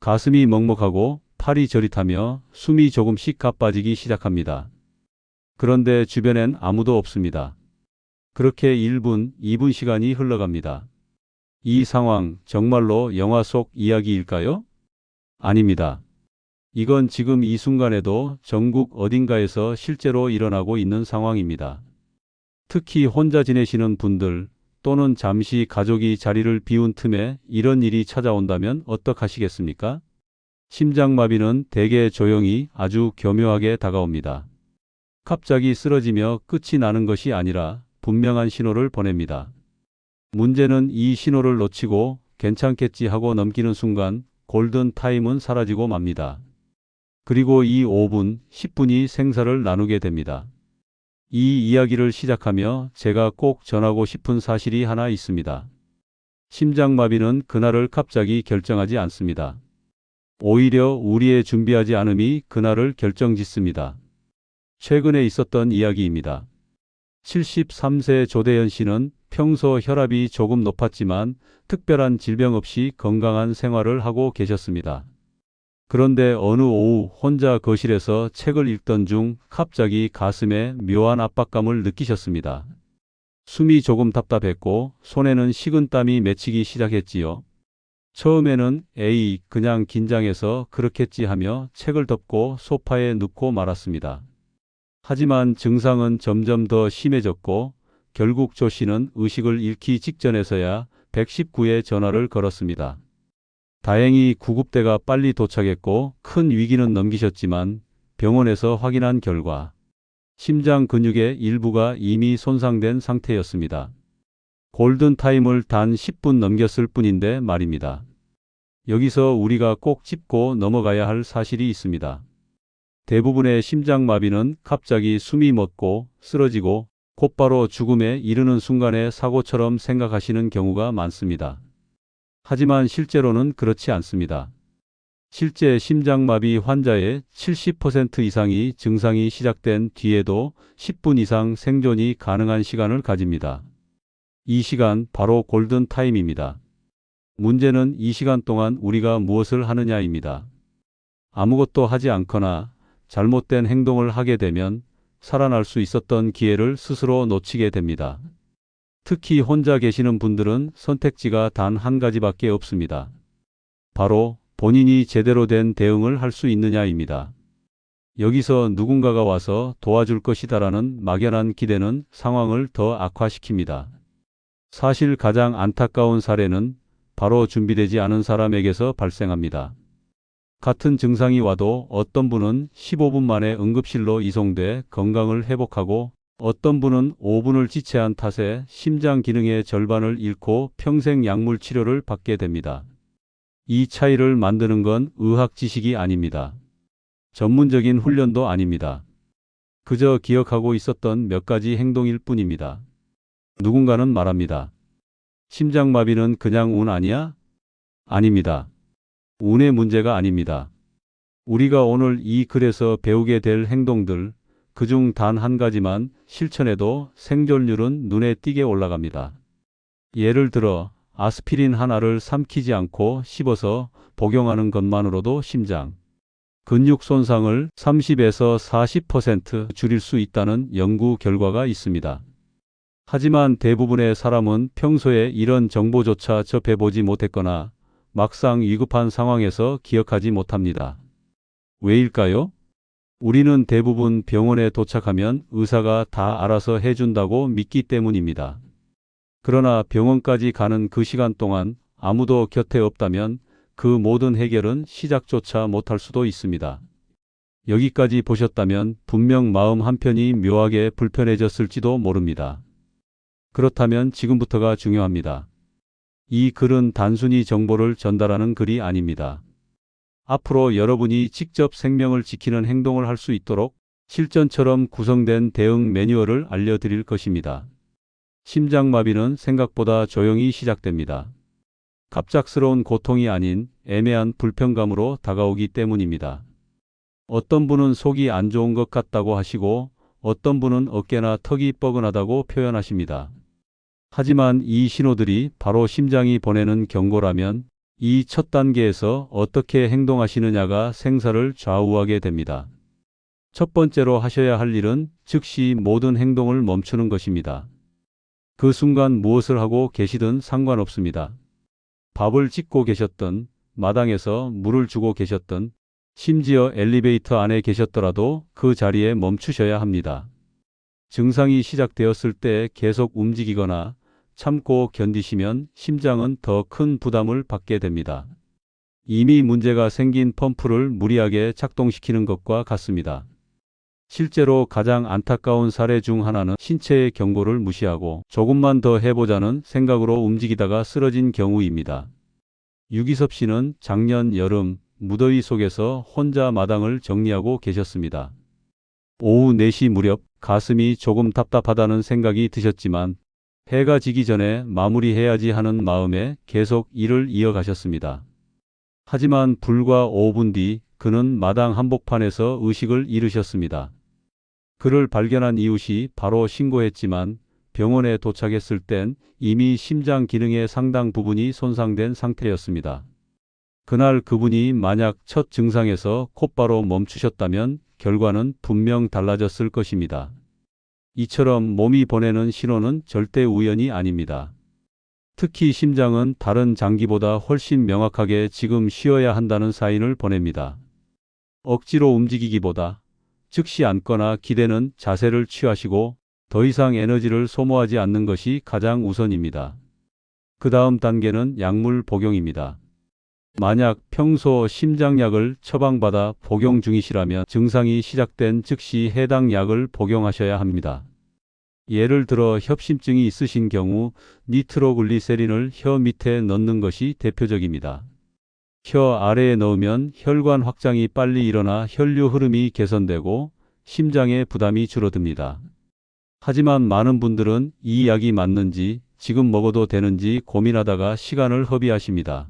가슴이 먹먹하고 팔이 저릿하며 숨이 조금씩 가빠지기 시작합니다. 그런데 주변엔 아무도 없습니다. 그렇게 1분, 2분 시간이 흘러갑니다. 이 상황 정말로 영화 속 이야기일까요? 아닙니다. 이건 지금 이 순간에도 전국 어딘가에서 실제로 일어나고 있는 상황입니다. 특히 혼자 지내시는 분들 또는 잠시 가족이 자리를 비운 틈에 이런 일이 찾아온다면 어떡하시겠습니까? 심장마비는 대개 조용히 아주 교묘하게 다가옵니다. 갑자기 쓰러지며 끝이 나는 것이 아니라 분명한 신호를 보냅니다. 문제는 이 신호를 놓치고 괜찮겠지 하고 넘기는 순간 골든 타임은 사라지고 맙니다. 그리고 이 5분, 10분이 생사를 나누게 됩니다. 이 이야기를 시작하며 제가 꼭 전하고 싶은 사실이 하나 있습니다. 심장마비는 그날을 갑자기 결정하지 않습니다. 오히려 우리의 준비하지 않음이 그날을 결정짓습니다. 최근에 있었던 이야기입니다. 73세 조대현 씨는 평소 혈압이 조금 높았지만 특별한 질병 없이 건강한 생활을 하고 계셨습니다. 그런데 어느 오후 혼자 거실에서 책을 읽던 중 갑자기 가슴에 묘한 압박감을 느끼셨습니다. 숨이 조금 답답했고 손에는 식은땀이 맺히기 시작했지요. 처음에는 에이, 그냥 긴장해서 그렇겠지 하며 책을 덮고 소파에 눕고 말았습니다. 하지만 증상은 점점 더 심해졌고 결국 조 씨는 의식을 잃기 직전에서야 119에 전화를 걸었습니다. 다행히 구급대가 빨리 도착했고 큰 위기는 넘기셨지만 병원에서 확인한 결과 심장 근육의 일부가 이미 손상된 상태였습니다. 골든타임을 단 10분 넘겼을 뿐인데 말입니다. 여기서 우리가 꼭 짚고 넘어가야 할 사실이 있습니다. 대부분의 심장마비는 갑자기 숨이 멎고 쓰러지고 곧바로 죽음에 이르는 순간의 사고처럼 생각하시는 경우가 많습니다. 하지만 실제로는 그렇지 않습니다. 실제 심장마비 환자의 70% 이상이 증상이 시작된 뒤에도 10분 이상 생존이 가능한 시간을 가집니다. 이 시간 바로 골든타임입니다. 문제는 이 시간 동안 우리가 무엇을 하느냐입니다. 아무것도 하지 않거나 잘못된 행동을 하게 되면 살아날 수 있었던 기회를 스스로 놓치게 됩니다. 특히 혼자 계시는 분들은 선택지가 단 한 가지밖에 없습니다. 바로 본인이 제대로 된 대응을 할 수 있느냐입니다. 여기서 누군가가 와서 도와줄 것이다라는 막연한 기대는 상황을 더 악화시킵니다. 사실 가장 안타까운 사례는 바로 준비되지 않은 사람에게서 발생합니다. 같은 증상이 와도 어떤 분은 15분 만에 응급실로 이송돼 건강을 회복하고 어떤 분은 5분을 지체한 탓에 심장 기능의 절반을 잃고 평생 약물 치료를 받게 됩니다. 이 차이를 만드는 건 의학 지식이 아닙니다. 전문적인 훈련도 아닙니다. 그저 기억하고 있었던 몇 가지 행동일 뿐입니다. 누군가는 말합니다. 심장마비는 그냥 운 아니야? 아닙니다. 운의 문제가 아닙니다. 우리가 오늘 이 글에서 배우게 될 행동들, 그중 단 한 가지만 실천해도 생존율은 눈에 띄게 올라갑니다. 예를 들어 아스피린 하나를 삼키지 않고 씹어서 복용하는 것만으로도 심장 근육 손상을 30에서 40% 줄일 수 있다는 연구 결과가 있습니다. 하지만 대부분의 사람은 평소에 이런 정보조차 접해보지 못했거나 막상 위급한 상황에서 기억하지 못합니다. 왜일까요? 우리는 대부분 병원에 도착하면 의사가 다 알아서 해준다고 믿기 때문입니다. 그러나 병원까지 가는 그 시간 동안 아무도 곁에 없다면 그 모든 해결은 시작조차 못할 수도 있습니다. 여기까지 보셨다면 분명 마음 한편이 묘하게 불편해졌을지도 모릅니다. 그렇다면 지금부터가 중요합니다. 이 글은 단순히 정보를 전달하는 글이 아닙니다. 앞으로 여러분이 직접 생명을 지키는 행동을 할 수 있도록 실전처럼 구성된 대응 매뉴얼을 알려드릴 것입니다. 심장마비는 생각보다 조용히 시작됩니다. 갑작스러운 고통이 아닌 애매한 불편감으로 다가오기 때문입니다. 어떤 분은 속이 안 좋은 것 같다고 하시고 어떤 분은 어깨나 턱이 뻐근하다고 표현하십니다. 하지만 이 신호들이 바로 심장이 보내는 경고라면 이 첫 단계에서 어떻게 행동하시느냐가 생사를 좌우하게 됩니다. 첫 번째로 하셔야 할 일은 즉시 모든 행동을 멈추는 것입니다. 그 순간 무엇을 하고 계시든 상관없습니다. 밥을 짓고 계셨든, 마당에서 물을 주고 계셨든, 심지어 엘리베이터 안에 계셨더라도 그 자리에 멈추셔야 합니다. 증상이 시작되었을 때 계속 움직이거나 참고 견디시면 심장은 더 큰 부담을 받게 됩니다. 이미 문제가 생긴 펌프를 무리하게 작동시키는 것과 같습니다. 실제로 가장 안타까운 사례 중 하나는 신체의 경고를 무시하고 조금만 더 해보자는 생각으로 움직이다가 쓰러진 경우입니다. 유기섭 씨는 작년 여름 무더위 속에서 혼자 마당을 정리하고 계셨습니다. 오후 4시 무렵 가슴이 조금 답답하다는 생각이 드셨지만 해가 지기 전에 마무리해야지 하는 마음에 계속 일을 이어가셨습니다. 하지만 불과 5분 뒤 그는 마당 한복판에서 의식을 잃으셨습니다. 그를 발견한 이웃이 바로 신고했지만 병원에 도착했을 땐 이미 심장 기능의 상당 부분이 손상된 상태였습니다. 그날 그분이 만약 첫 증상에서 곧바로 멈추셨다면 결과는 분명 달라졌을 것입니다. 이처럼 몸이 보내는 신호는 절대 우연이 아닙니다. 특히 심장은 다른 장기보다 훨씬 명확하게 지금 쉬어야 한다는 사인을 보냅니다. 억지로 움직이기보다 즉시 앉거나 기대는 자세를 취하시고 더 이상 에너지를 소모하지 않는 것이 가장 우선입니다. 그 다음 단계는 약물 복용입니다. 만약 평소 심장약을 처방받아 복용 중이시라면 증상이 시작된 즉시 해당 약을 복용하셔야 합니다. 예를 들어 협심증이 있으신 경우 니트로글리세린을 혀 밑에 넣는 것이 대표적입니다. 혀 아래에 넣으면 혈관 확장이 빨리 일어나 혈류 흐름이 개선되고 심장의 부담이 줄어듭니다. 하지만 많은 분들은 이 약이 맞는지 지금 먹어도 되는지 고민하다가 시간을 허비하십니다.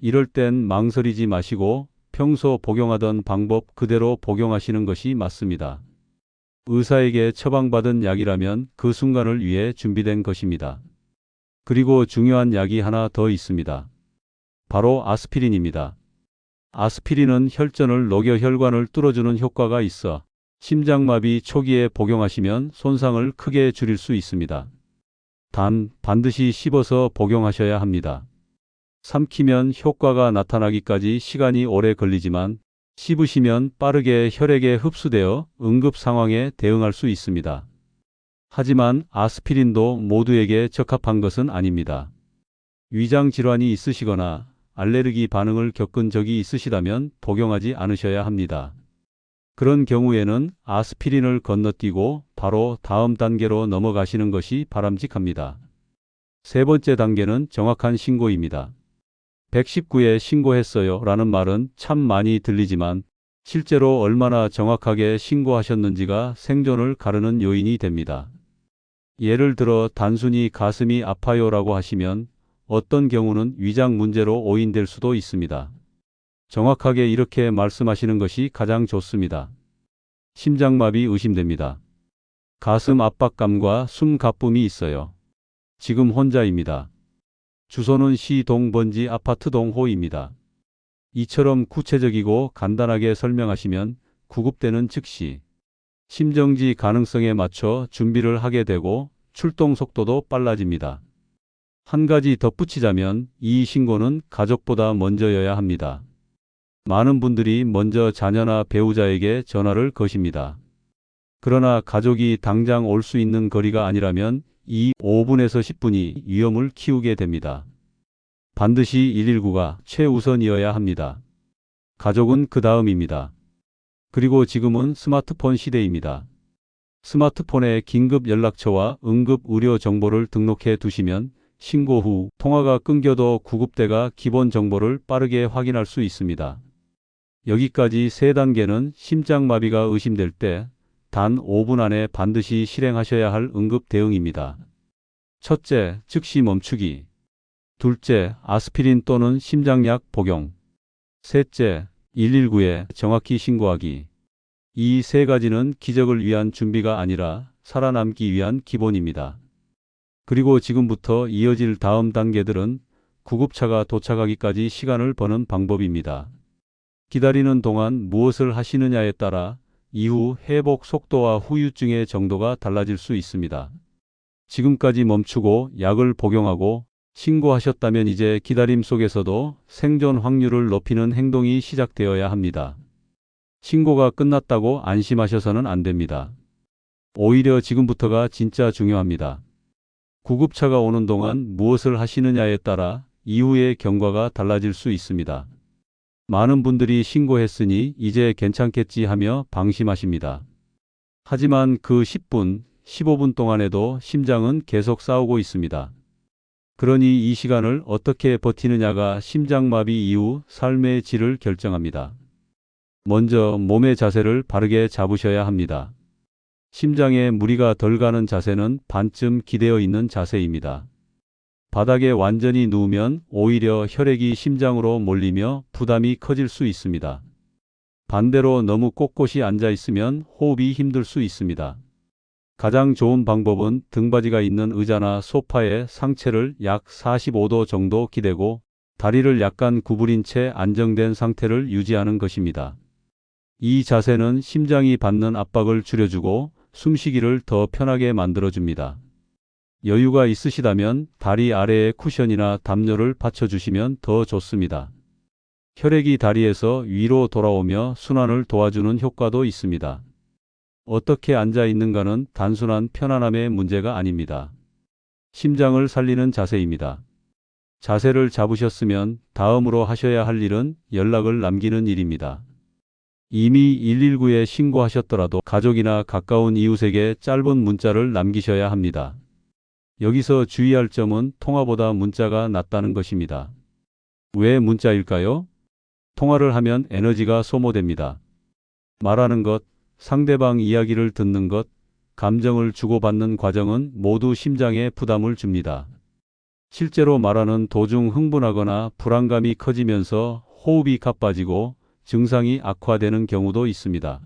이럴 땐 망설이지 마시고 평소 복용하던 방법 그대로 복용하시는 것이 맞습니다. 의사에게 처방받은 약이라면 그 순간을 위해 준비된 것입니다. 그리고 중요한 약이 하나 더 있습니다. 바로 아스피린입니다. 아스피린은 혈전을 녹여 혈관을 뚫어주는 효과가 있어 심장마비 초기에 복용하시면 손상을 크게 줄일 수 있습니다. 단, 반드시 씹어서 복용하셔야 합니다. 삼키면 효과가 나타나기까지 시간이 오래 걸리지만 씹으시면 빠르게 혈액에 흡수되어 응급 상황에 대응할 수 있습니다. 하지만 아스피린도 모두에게 적합한 것은 아닙니다. 위장 질환이 있으시거나 알레르기 반응을 겪은 적이 있으시다면 복용하지 않으셔야 합니다. 그런 경우에는 아스피린을 건너뛰고 바로 다음 단계로 넘어가시는 것이 바람직합니다. 세 번째 단계는 정확한 신고입니다. 119에 신고했어요 라는 말은 참 많이 들리지만 실제로 얼마나 정확하게 신고하셨는지가 생존을 가르는 요인이 됩니다. 예를 들어 단순히 가슴이 아파요라고 하시면 어떤 경우는 위장 문제로 오인될 수도 있습니다. 정확하게 이렇게 말씀하시는 것이 가장 좋습니다. 심장마비 의심됩니다. 가슴 압박감과 숨 가쁨이 있어요. 지금 혼자입니다. 주소는 시동 번지 아파트 동호입니다. 이처럼 구체적이고 간단하게 설명하시면 구급대는 즉시 심정지 가능성에 맞춰 준비를 하게 되고 출동 속도도 빨라집니다. 한 가지 덧붙이자면 이 신고는 가족보다 먼저여야 합니다. 많은 분들이 먼저 자녀나 배우자에게 전화를 거십니다. 그러나 가족이 당장 올 수 있는 거리가 아니라면 이 5분에서 10분이 위험을 키우게 됩니다. 반드시 119가 최우선이어야 합니다. 가족은 그 다음입니다. 그리고 지금은 스마트폰 시대입니다. 스마트폰에 긴급 연락처와 응급 의료 정보를 등록해 두시면 신고 후 통화가 끊겨도 구급대가 기본 정보를 빠르게 확인할 수 있습니다. 여기까지 세 단계는 심장마비가 의심될 때 단 5분 안에 반드시 실행하셔야 할 응급 대응입니다. 첫째, 즉시 멈추기. 둘째, 아스피린 또는 심장약 복용. 셋째, 119에 정확히 신고하기. 이 세 가지는 기적을 위한 준비가 아니라 살아남기 위한 기본입니다. 그리고 지금부터 이어질 다음 단계들은 구급차가 도착하기까지 시간을 버는 방법입니다. 기다리는 동안 무엇을 하시느냐에 따라 이후 회복 속도와 후유증의 정도가 달라질 수 있습니다. 지금까지 멈추고 약을 복용하고 신고하셨다면 이제 기다림 속에서도 생존 확률을 높이는 행동이 시작되어야 합니다. 신고가 끝났다고 안심하셔서는 안 됩니다. 오히려 지금부터가 진짜 중요합니다. 구급차가 오는 동안 무엇을 하시느냐에 따라 이후의 경과가 달라질 수 있습니다. 많은 분들이 신고했으니 이제 괜찮겠지 하며 방심하십니다. 하지만 그 10분, 15분 동안에도 심장은 계속 싸우고 있습니다. 그러니 이 시간을 어떻게 버티느냐가 심장마비 이후 삶의 질을 결정합니다. 먼저 몸의 자세를 바르게 잡으셔야 합니다. 심장에 무리가 덜 가는 자세는 반쯤 기대어 있는 자세입니다. 바닥에 완전히 누우면 오히려 혈액이 심장으로 몰리며 부담이 커질 수 있습니다. 반대로 너무 꼿꼿이 앉아 있으면 호흡이 힘들 수 있습니다. 가장 좋은 방법은 등받이가 있는 의자나 소파에 상체를 약 45도 정도 기대고 다리를 약간 구부린 채 안정된 상태를 유지하는 것입니다. 이 자세는 심장이 받는 압박을 줄여주고 숨쉬기를 더 편하게 만들어줍니다. 여유가 있으시다면 다리 아래에 쿠션이나 담요를 받쳐주시면 더 좋습니다. 혈액이 다리에서 위로 돌아오며 순환을 도와주는 효과도 있습니다. 어떻게 앉아 있는가는 단순한 편안함의 문제가 아닙니다. 심장을 살리는 자세입니다. 자세를 잡으셨으면 다음으로 하셔야 할 일은 연락을 남기는 일입니다. 이미 119에 신고하셨더라도 가족이나 가까운 이웃에게 짧은 문자를 남기셔야 합니다. 여기서 주의할 점은 통화보다 문자가 낫다는 것입니다. 왜 문자일까요? 통화를 하면 에너지가 소모됩니다. 말하는 것, 상대방 이야기를 듣는 것, 감정을 주고받는 과정은 모두 심장에 부담을 줍니다. 실제로 말하는 도중 흥분하거나 불안감이 커지면서 호흡이 가빠지고 증상이 악화되는 경우도 있습니다.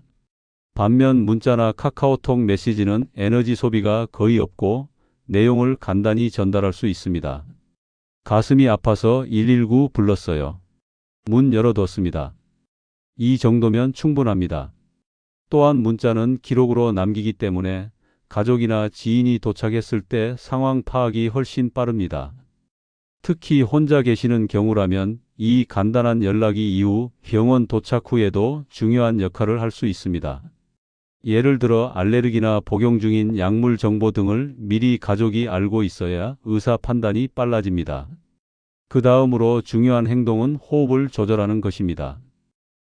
반면 문자나 카카오톡 메시지는 에너지 소비가 거의 없고 내용을 간단히 전달할 수 있습니다. 가슴이 아파서 119 불렀어요. 문 열어뒀습니다. 이 정도면 충분합니다. 또한 문자는 기록으로 남기기 때문에 가족이나 지인이 도착했을 때 상황 파악이 훨씬 빠릅니다. 특히 혼자 계시는 경우라면 이 간단한 연락이 이후 병원 도착 후에도 중요한 역할을 할 수 있습니다. 예를 들어 알레르기나 복용 중인 약물 정보 등을 미리 가족이 알고 있어야 의사 판단이 빨라집니다. 그 다음으로 중요한 행동은 호흡을 조절하는 것입니다.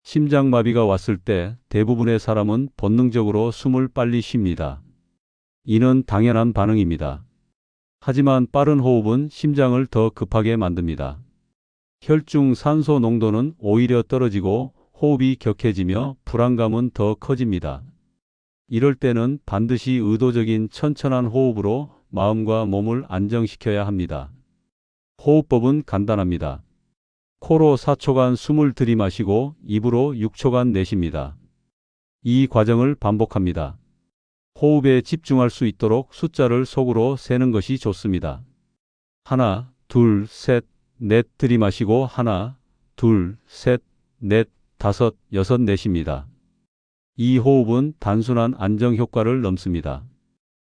심장마비가 왔을 때 대부분의 사람은 본능적으로 숨을 빨리 쉽니다. 이는 당연한 반응입니다. 하지만 빠른 호흡은 심장을 더 급하게 만듭니다. 혈중 산소 농도는 오히려 떨어지고 호흡이 격해지며 불안감은 더 커집니다. 이럴 때는 반드시 의도적인 천천한 호흡으로 마음과 몸을 안정시켜야 합니다. 호흡법은 간단합니다. 코로 4초간 숨을 들이마시고 입으로 6초간 내쉽니다. 이 과정을 반복합니다. 호흡에 집중할 수 있도록 숫자를 속으로 세는 것이 좋습니다. 하나, 둘, 셋, 넷 들이마시고 하나, 둘, 셋, 넷, 다섯, 여섯 내쉽니다. 이 호흡은 단순한 안정 효과를 넘습니다.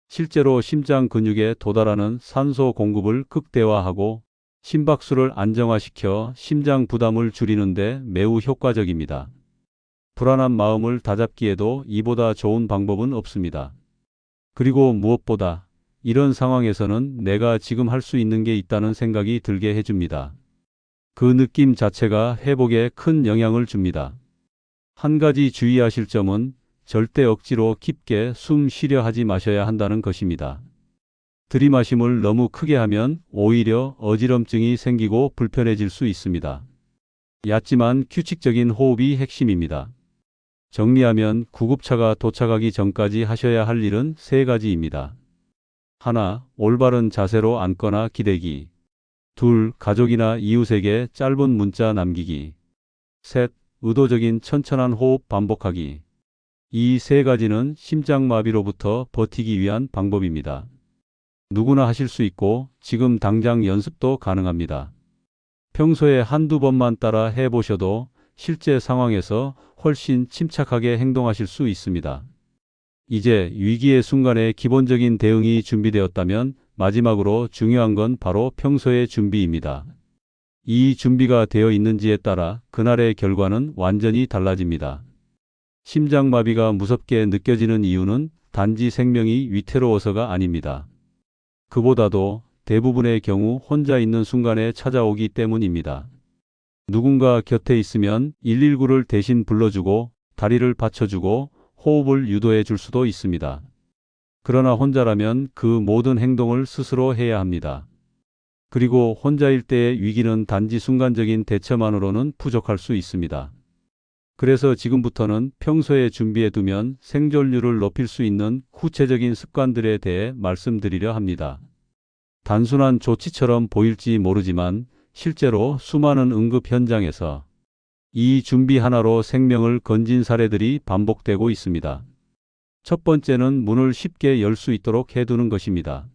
실제로 심장 근육에 도달하는 산소 공급을 극대화하고 심박수를 안정화시켜 심장 부담을 줄이는 데 매우 효과적입니다. 불안한 마음을 다잡기에도 이보다 좋은 방법은 없습니다. 그리고 무엇보다 이런 상황에서는 내가 지금 할 수 있는 게 있다는 생각이 들게 해줍니다. 그 느낌 자체가 회복에 큰 영향을 줍니다. 한 가지 주의하실 점은 절대 억지로 깊게 숨 쉬려 하지 마셔야 한다는 것입니다. 들이마심을 너무 크게 하면 오히려 어지럼증이 생기고 불편해질 수 있습니다. 얕지만 규칙적인 호흡이 핵심입니다. 정리하면 구급차가 도착하기 전까지 하셔야 할 일은 세 가지입니다. 하나, 올바른 자세로 앉거나 기대기. 둘, 가족이나 이웃에게 짧은 문자 남기기. 셋, 의도적인 천천한 호흡 반복하기. 이 세 가지는 심장마비로부터 버티기 위한 방법입니다. 누구나 하실 수 있고 지금 당장 연습도 가능합니다. 평소에 한두 번만 따라 해보셔도 실제 상황에서 훨씬 침착하게 행동하실 수 있습니다. 이제 위기의 순간에 기본적인 대응이 준비되었다면 마지막으로 중요한 건 바로 평소의 준비입니다. 이 준비가 되어 있는지에 따라 그날의 결과는 완전히 달라집니다. 심장마비가 무섭게 느껴지는 이유는 단지 생명이 위태로워서가 아닙니다. 그보다도 대부분의 경우 혼자 있는 순간에 찾아오기 때문입니다. 누군가 곁에 있으면 119를 대신 불러주고 다리를 받쳐주고 호흡을 유도해 줄 수도 있습니다. 그러나 혼자라면 그 모든 행동을 스스로 해야 합니다. 그리고 혼자일 때의 위기는 단지 순간적인 대처만으로는 부족할 수 있습니다. 그래서 지금부터는 평소에 준비해 두면 생존율을 높일 수 있는 구체적인 습관들에 대해 말씀드리려 합니다. 단순한 조치처럼 보일지 모르지만 실제로 수많은 응급 현장에서 이 준비 하나로 생명을 건진 사례들이 반복되고 있습니다. 첫 번째는 문을 쉽게 열 수 있도록 해두는 것입니다.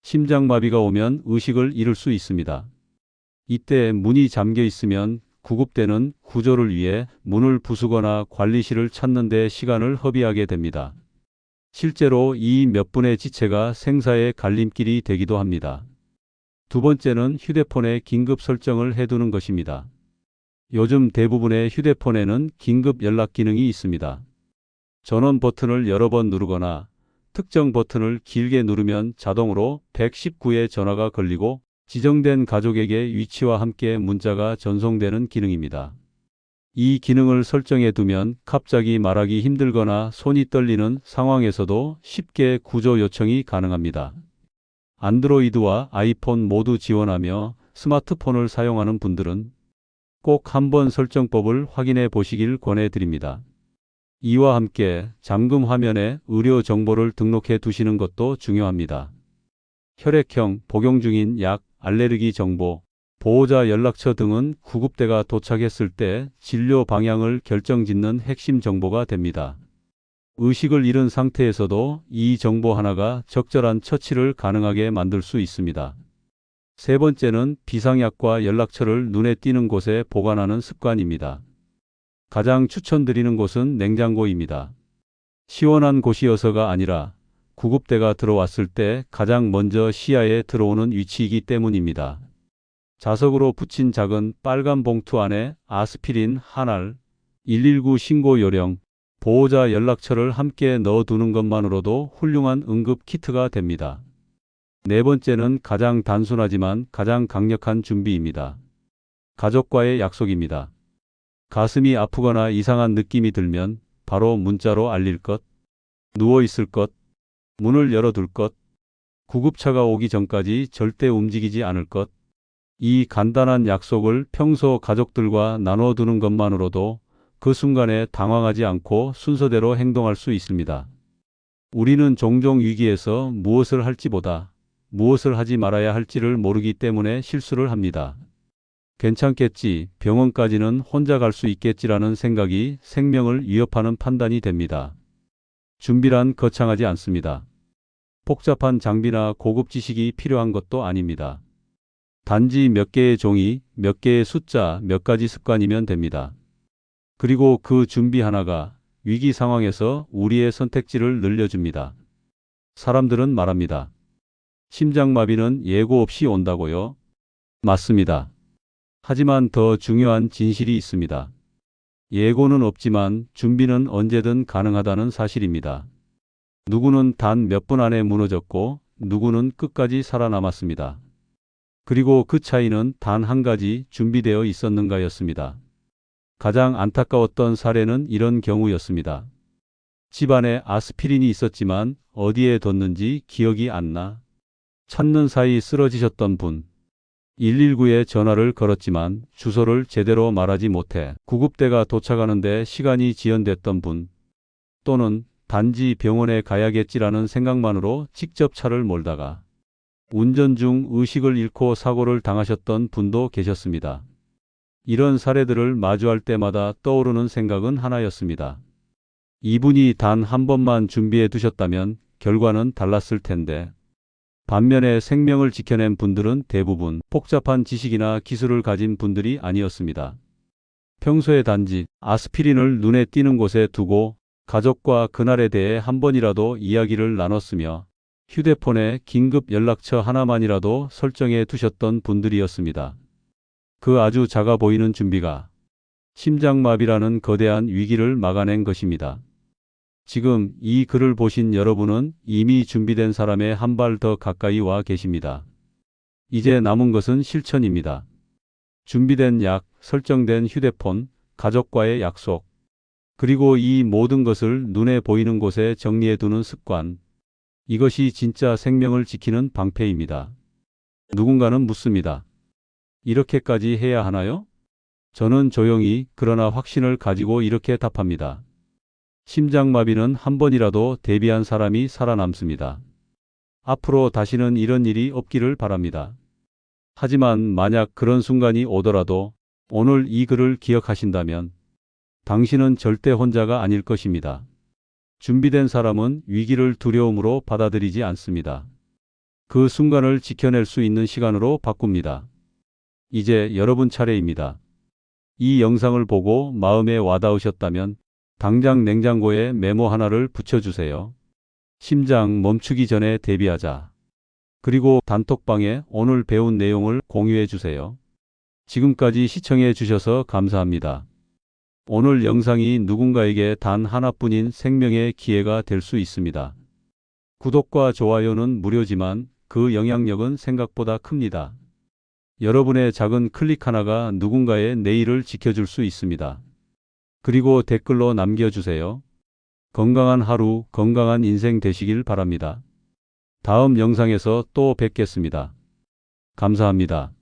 심장마비가 오면 의식을 잃을 수 있습니다. 이때 문이 잠겨 있으면 구급대는 구조를 위해 문을 부수거나 관리실을 찾는 데 시간을 허비하게 됩니다. 실제로 이 몇 분의 지체가 생사의 갈림길이 되기도 합니다. 두 번째는 휴대폰에 긴급 설정을 해두는 것입니다. 요즘 대부분의 휴대폰에는 긴급 연락 기능이 있습니다. 전원 버튼을 여러 번 누르거나 특정 버튼을 길게 누르면 자동으로 119에 전화가 걸리고 지정된 가족에게 위치와 함께 문자가 전송되는 기능입니다. 이 기능을 설정해 두면 갑자기 말하기 힘들거나 손이 떨리는 상황에서도 쉽게 구조 요청이 가능합니다. 안드로이드와 아이폰 모두 지원하며 스마트폰을 사용하는 분들은 꼭 한번 설정법을 확인해 보시길 권해드립니다. 이와 함께 잠금 화면에 의료 정보를 등록해 두시는 것도 중요합니다. 혈액형, 복용 중인 약, 알레르기 정보, 보호자 연락처 등은 구급대가 도착했을 때 진료 방향을 결정짓는 핵심 정보가 됩니다. 의식을 잃은 상태에서도 이 정보 하나가 적절한 처치를 가능하게 만들 수 있습니다. 세 번째는 비상약과 연락처를 눈에 띄는 곳에 보관하는 습관입니다. 가장 추천드리는 곳은 냉장고입니다. 시원한 곳이어서가 아니라 구급대가 들어왔을 때 가장 먼저 시야에 들어오는 위치이기 때문입니다. 자석으로 붙인 작은 빨간 봉투 안에 아스피린 한 알, 119 신고 요령, 보호자 연락처를 함께 넣어두는 것만으로도 훌륭한 응급 키트가 됩니다. 네 번째는 가장 단순하지만 가장 강력한 준비입니다. 가족과의 약속입니다. 가슴이 아프거나 이상한 느낌이 들면 바로 문자로 알릴 것, 누워있을 것, 문을 열어둘 것, 구급차가 오기 전까지 절대 움직이지 않을 것, 이 간단한 약속을 평소 가족들과 나눠두는 것만으로도 그 순간에 당황하지 않고 순서대로 행동할 수 있습니다. 우리는 종종 위기에서 무엇을 할지보다 무엇을 하지 말아야 할지를 모르기 때문에 실수를 합니다. 괜찮겠지, 병원까지는 혼자 갈 수 있겠지라는 생각이 생명을 위협하는 판단이 됩니다. 준비란 거창하지 않습니다. 복잡한 장비나 고급 지식이 필요한 것도 아닙니다. 단지 몇 개의 종이, 몇 개의 숫자, 몇 가지 습관이면 됩니다. 그리고 그 준비 하나가 위기 상황에서 우리의 선택지를 늘려줍니다. 사람들은 말합니다. 심장마비는 예고 없이 온다고요? 맞습니다. 하지만 더 중요한 진실이 있습니다. 예고는 없지만 준비는 언제든 가능하다는 사실입니다. 누구는 단 몇 분 안에 무너졌고 누구는 끝까지 살아남았습니다. 그리고 그 차이는 단 한 가지, 준비되어 있었는가였습니다. 가장 안타까웠던 사례는 이런 경우였습니다. 집안에 아스피린이 있었지만 어디에 뒀는지 기억이 안 나. 찾는 사이 쓰러지셨던 분. 119에 전화를 걸었지만 주소를 제대로 말하지 못해 구급대가 도착하는데 시간이 지연됐던 분. 또는 단지 병원에 가야겠지라는 생각만으로 직접 차를 몰다가 운전 중 의식을 잃고 사고를 당하셨던 분도 계셨습니다. 이런 사례들을 마주할 때마다 떠오르는 생각은 하나였습니다. 이분이 단 한 번만 준비해 두셨다면 결과는 달랐을 텐데. 반면에 생명을 지켜낸 분들은 대부분 복잡한 지식이나 기술을 가진 분들이 아니었습니다. 평소에 단지 아스피린을 눈에 띄는 곳에 두고 가족과 그날에 대해 한 번이라도 이야기를 나눴으며 휴대폰에 긴급 연락처 하나만이라도 설정해 두셨던 분들이었습니다. 그 아주 작아 보이는 준비가 심장마비라는 거대한 위기를 막아낸 것입니다. 지금 이 글을 보신 여러분은 이미 준비된 사람의 한 발 더 가까이 와 계십니다. 이제 남은 것은 실천입니다. 준비된 약, 설정된 휴대폰, 가족과의 약속, 그리고 이 모든 것을 눈에 보이는 곳에 정리해 두는 습관. 이것이 진짜 생명을 지키는 방패입니다. 누군가는 묻습니다. 이렇게까지 해야 하나요? 저는 조용히 그러나 확신을 가지고 이렇게 답합니다. 심장마비는 한 번이라도 대비한 사람이 살아남습니다. 앞으로 다시는 이런 일이 없기를 바랍니다. 하지만 만약 그런 순간이 오더라도 오늘 이 글을 기억하신다면 당신은 절대 혼자가 아닐 것입니다. 준비된 사람은 위기를 두려움으로 받아들이지 않습니다. 그 순간을 지켜낼 수 있는 시간으로 바꿉니다. 이제 여러분 차례입니다. 이 영상을 보고 마음에 와닿으셨다면 당장 냉장고에 메모 하나를 붙여주세요. 심장 멈추기 전에 대비하자. 그리고 단톡방에 오늘 배운 내용을 공유해 주세요. 지금까지 시청해 주셔서 감사합니다. 오늘 영상이 누군가에게 단 하나뿐인 생명의 기회가 될 수 있습니다. 구독과 좋아요는 무료지만 그 영향력은 생각보다 큽니다. 여러분의 작은 클릭 하나가 누군가의 내일을 지켜줄 수 있습니다. 그리고 댓글로 남겨주세요. 건강한 하루, 건강한 인생 되시길 바랍니다. 다음 영상에서 또 뵙겠습니다. 감사합니다.